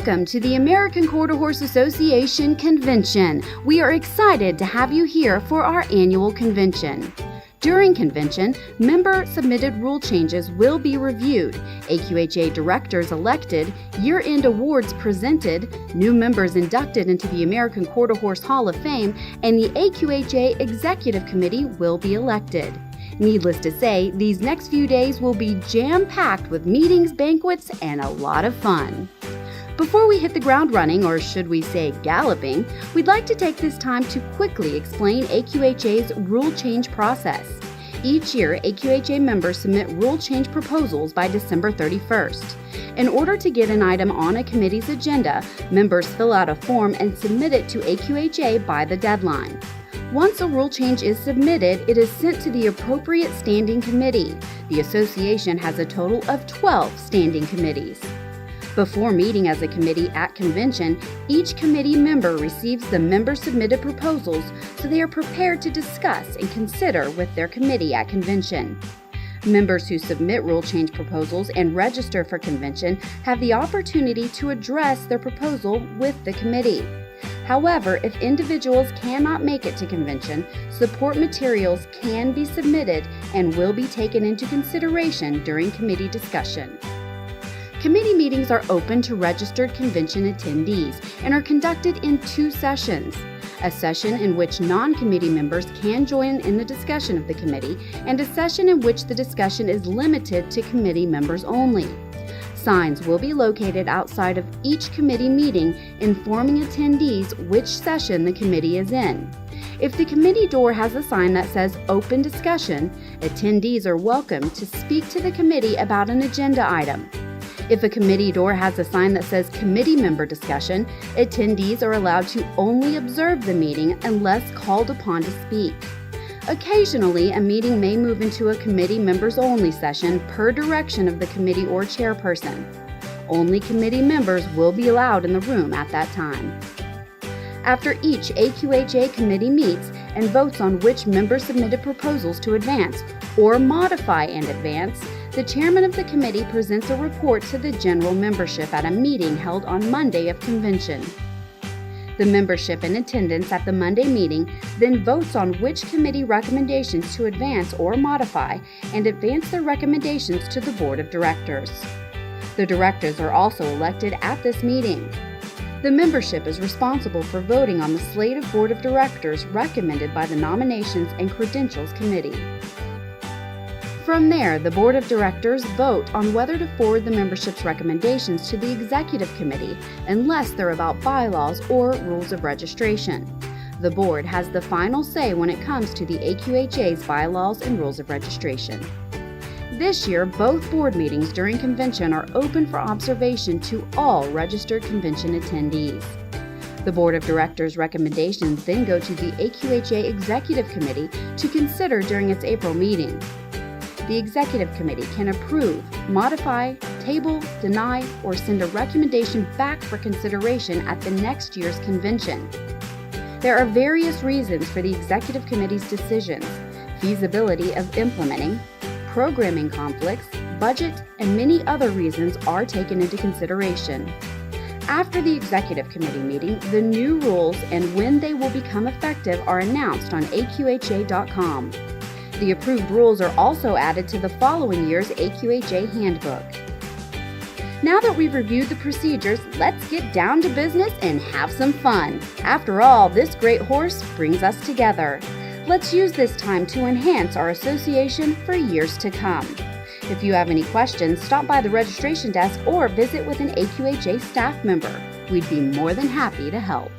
Welcome to the American Quarter Horse Association Convention. We are excited to have you here for our annual convention. During convention, member-submitted rule changes will be reviewed, AQHA directors elected, year-end awards presented, new members inducted into the American Quarter Horse Hall of Fame, and the AQHA Executive Committee will be elected. Needless to say, these next few days will be jam-packed with meetings, banquets, and a lot of fun. Before we hit the ground running, or should we say galloping, we'd like to take this time to quickly explain AQHA's rule change process. Each year, AQHA members submit rule change proposals by December 31st. In order to get an item on a committee's agenda, members fill out a form and submit it to AQHA by the deadline. Once a rule change is submitted, it is sent to the appropriate standing committee. The association has a total of 12 standing committees. Before meeting as a committee at convention, each committee member receives the member-submitted proposals so they are prepared to discuss and consider with their committee at convention. Members who submit rule change proposals and register for convention have the opportunity to address their proposal with the committee. However, if individuals cannot make it to convention, support materials can be submitted and will be taken into consideration during committee discussion. Committee meetings are open to registered convention attendees and are conducted in 2 sessions. A session in which non-committee members can join in the discussion of the committee, and a session in which the discussion is limited to committee members only. Signs will be located outside of each committee meeting informing attendees which session the committee is in. If the committee door has a sign that says Open Discussion, attendees are welcome to speak to the committee about an agenda item. If a committee door has a sign that says Committee Member Discussion, attendees are allowed to only observe the meeting unless called upon to speak. Occasionally, a meeting may move into a committee members-only session per direction of the committee or chairperson. Only committee members will be allowed in the room at that time. After each AQHA committee meets and votes on which member submitted proposals to advance or modify and advance, the chairman of the committee presents a report to the general membership at a meeting held on Monday of convention. The membership in attendance at the Monday meeting then votes on which committee recommendations to advance or modify and advance their recommendations to the board of directors. The directors are also elected at this meeting. The membership is responsible for voting on the slate of board of directors recommended by the Nominations and Credentials Committee. From there, the Board of Directors vote on whether to forward the membership's recommendations to the Executive Committee unless they're about bylaws or rules of registration. The Board has the final say when it comes to the AQHA's bylaws and rules of registration. This year, both board meetings during convention are open for observation to all registered convention attendees. The Board of Directors' recommendations then go to the AQHA Executive Committee to consider during its April meeting. The Executive Committee can approve, modify, table, deny, or send a recommendation back for consideration at the next year's convention. There are various reasons for the Executive Committee's decisions: feasibility of implementing, programming conflicts, budget, and many other reasons are taken into consideration. After the Executive Committee meeting, the new rules and when they will become effective are announced on AQHA.com. The approved rules are also added to the following year's AQHA handbook. Now that we've reviewed the procedures, let's get down to business and have some fun. After all, this great horse brings us together. Let's use this time to enhance our association for years to come. If you have any questions, stop by the registration desk or visit with an AQHA staff member. We'd be more than happy to help.